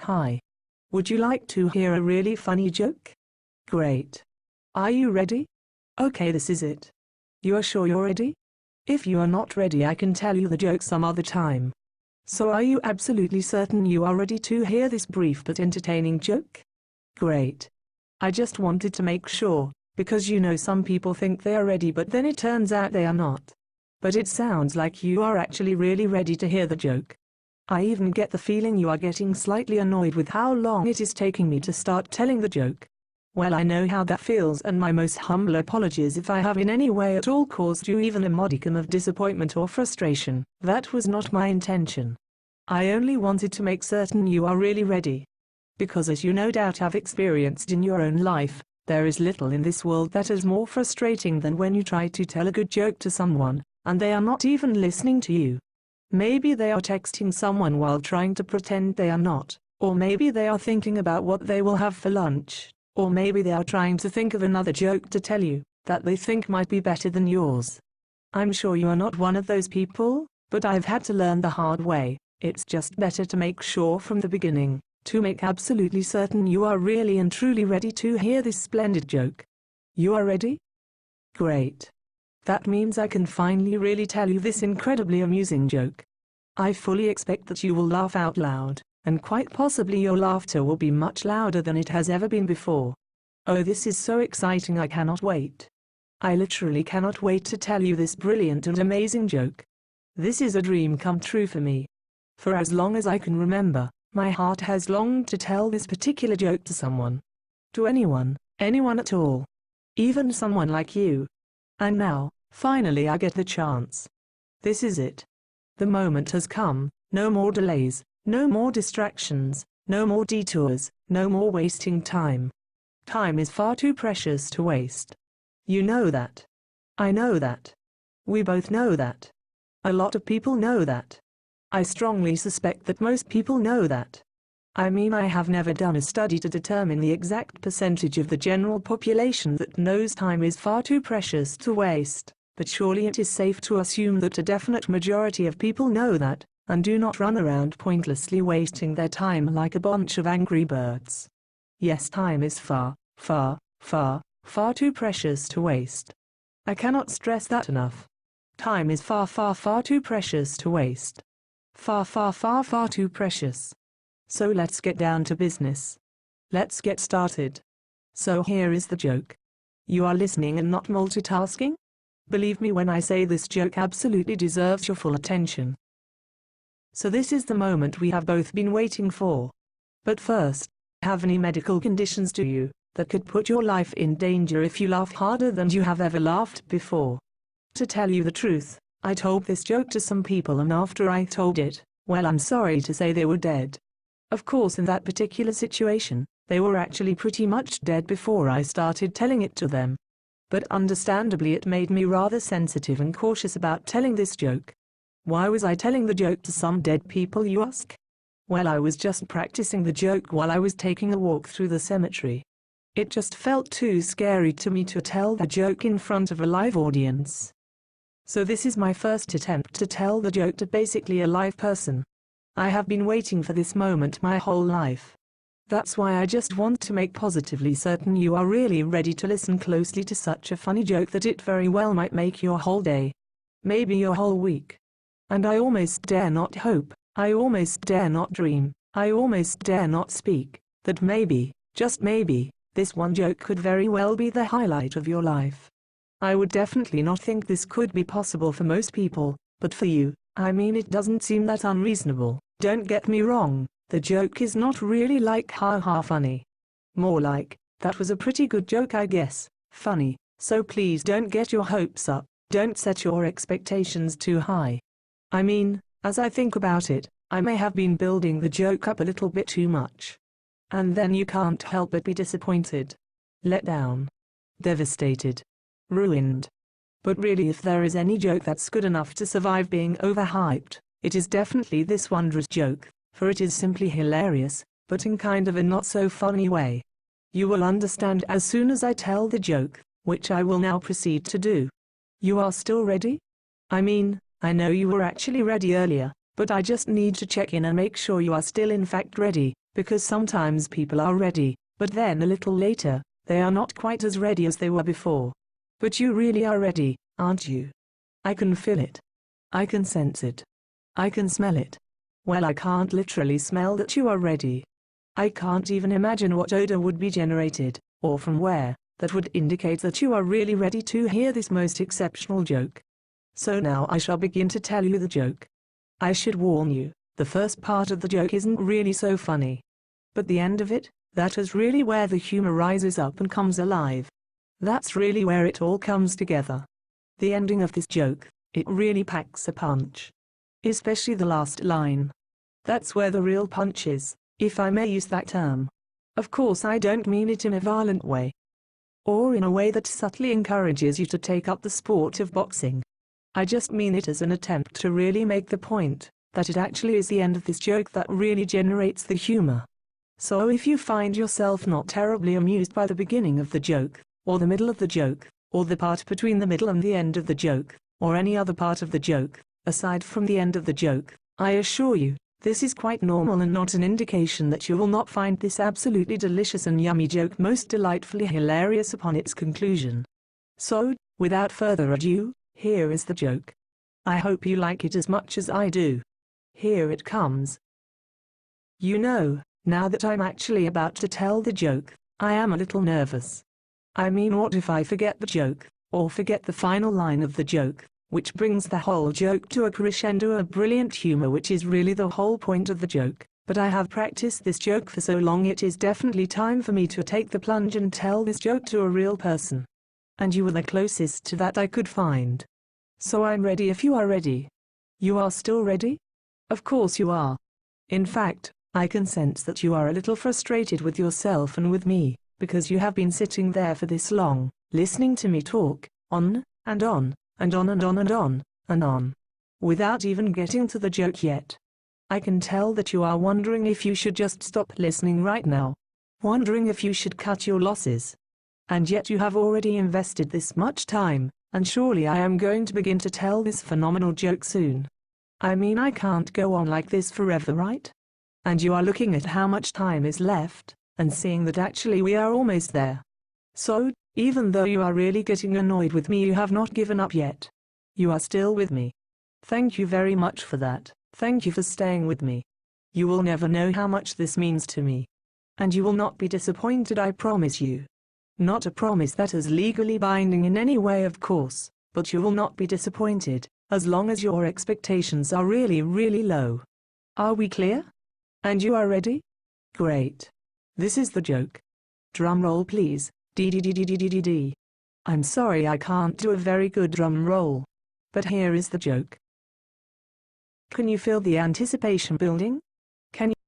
Hi. Would you like to hear a really funny joke? Great. Are you ready? Okay, this is it. You are sure you're ready? If you are not ready, I can tell you the joke some other time. So are you absolutely certain you are ready to hear this brief but entertaining joke? Great. I just wanted to make sure, because you know some people think they are ready but then it turns out they are not. But it sounds like you are actually really ready to hear the joke. I even get the feeling you are getting slightly annoyed with how long it is taking me to start telling the joke. Well, I know how that feels, and my most humble apologies if I have in any way at all caused you even a modicum of disappointment or frustration. That was not my intention. I only wanted to make certain you are really ready. Because as you no doubt have experienced in your own life, there is little in this world that is more frustrating than when you try to tell a good joke to someone, and they are not even listening to you. Maybe they are texting someone while trying to pretend they are not, or maybe they are thinking about what they will have for lunch, or maybe they are trying to think of another joke to tell you, that they think might be better than yours. I'm sure you are not one of those people, but I've had to learn the hard way. It's just better to make sure from the beginning, to make absolutely certain you are really and truly ready to hear this splendid joke. You are ready? Great. That means I can finally really tell you this incredibly amusing joke. I fully expect that you will laugh out loud, and quite possibly your laughter will be much louder than it has ever been before. Oh, this is so exciting, I cannot wait. I literally cannot wait to tell you this brilliant and amazing joke. This is a dream come true for me. For as long as I can remember, my heart has longed to tell this particular joke to someone. To anyone at all. Even someone like you. And now, finally I get the chance. This is it. The moment has come, no more delays, no more distractions, no more detours, no more wasting time. Time is far too precious to waste. You know that. I know that. We both know that. A lot of people know that. I strongly suspect that most people know that. I mean, I have never done a study to determine the exact percentage of the general population that knows time is far too precious to waste, but surely it is safe to assume that a definite majority of people know that, and do not run around pointlessly wasting their time like a bunch of angry birds. Yes, time is far, far, far, far too precious to waste. I cannot stress that enough. Time is far, far, far too precious to waste. Far, far, far, far too precious. So let's get down to business. Let's get started. So here is the joke. You are listening and not multitasking? Believe me when I say this joke absolutely deserves your full attention. So this is the moment we have both been waiting for. But first, have any medical conditions do you, that could put your life in danger if you laugh harder than you have ever laughed before? To tell you the truth, I told this joke to some people, and after I told it, well, I'm sorry to say they were dead. Of course, in that particular situation, they were actually pretty much dead before I started telling it to them. But understandably it made me rather sensitive and cautious about telling this joke. Why was I telling the joke to some dead people, you ask? Well, I was just practicing the joke while I was taking a walk through the cemetery. It just felt too scary to me to tell the joke in front of a live audience. So this is my first attempt to tell the joke to basically a live person. I have been waiting for this moment my whole life. That's why I just want to make positively certain you are really ready to listen closely to such a funny joke that it very well might make your whole day. Maybe your whole week. And I almost dare not hope, I almost dare not dream, I almost dare not speak, that maybe, just maybe, this one joke could very well be the highlight of your life. I would definitely not think this could be possible for most people, but for you, I mean, it doesn't seem that unreasonable. Don't get me wrong, the joke is not really like ha ha funny. More like, that was a pretty good joke I guess, funny, so please don't get your hopes up, don't set your expectations too high. I mean, as I think about it, I may have been building the joke up a little bit too much. And then you can't help but be disappointed. Let down. Devastated. Ruined. But really, if there is any joke that's good enough to survive being overhyped, it is definitely this wondrous joke, for it is simply hilarious, but in kind of a not so funny way. You will understand as soon as I tell the joke, which I will now proceed to do. You are still ready? I mean, I know you were actually ready earlier, but I just need to check in and make sure you are still in fact ready, Because sometimes people are ready, but then a little later, they are not quite as ready as they were before. But you really are ready, aren't you? I can feel it. I can sense it. I can smell it. Well, I can't literally smell that you are ready. I can't even imagine what odor would be generated, or from where, that would indicate that you are really ready to hear this most exceptional joke. So now I shall begin to tell you the joke. I should warn you, the first part of the joke isn't really so funny. But the end of it, that is really where the humor rises up and comes alive. That's really where it all comes together. The ending of this joke, it really packs a punch. Especially the last line. That's where the real punch is, if I may use that term. Of course, I don't mean it in a violent way. Or in a way that subtly encourages you to take up the sport of boxing. I just mean it as an attempt to really make the point, that it actually is the end of this joke that really generates the humor. So if you find yourself not terribly amused by the beginning of the joke, or the middle of the joke, or the part between the middle and the end of the joke, or any other part of the joke, aside from the end of the joke, I assure you, this is quite normal and not an indication that you will not find this absolutely delicious and yummy joke most delightfully hilarious upon its conclusion. So, without further ado, here is the joke. I hope you like it as much as I do. Here it comes. You know, now that I'm actually about to tell the joke, I am a little nervous. I mean, what if I forget the joke, or forget the final line of the joke, which brings the whole joke to a crescendo of brilliant humor, which is really the whole point of the joke. But I have practiced this joke for so long, it is definitely time for me to take the plunge and tell this joke to a real person. And you were the closest to that I could find. So I'm ready if you are ready. You are still ready? Of course you are. In fact, I can sense that you are a little frustrated with yourself and with me, because you have been sitting there for this long, listening to me talk, on, and on, and on and on and on, and on, without even getting to the joke yet. I can tell that you are wondering if you should just stop listening right now, wondering if you should cut your losses. And yet you have already invested this much time, and surely I am going to begin to tell this phenomenal joke soon. I mean, I can't go on like this forever, right? And you are looking at how much time is left, and seeing that actually we are almost there. So, even though you are really getting annoyed with me, you have not given up yet. You are still with me. Thank you very much for that. Thank you for staying with me. You will never know how much this means to me. And you will not be disappointed, I promise you. Not a promise that is legally binding in any way, of course, but you will not be disappointed, as long as your expectations are really, really low. Are we clear? And you are ready? Great. This is the joke. Drum roll, please. D. I'm sorry I can't do a very good drum roll. But here is the joke. Can you feel the anticipation building? Can you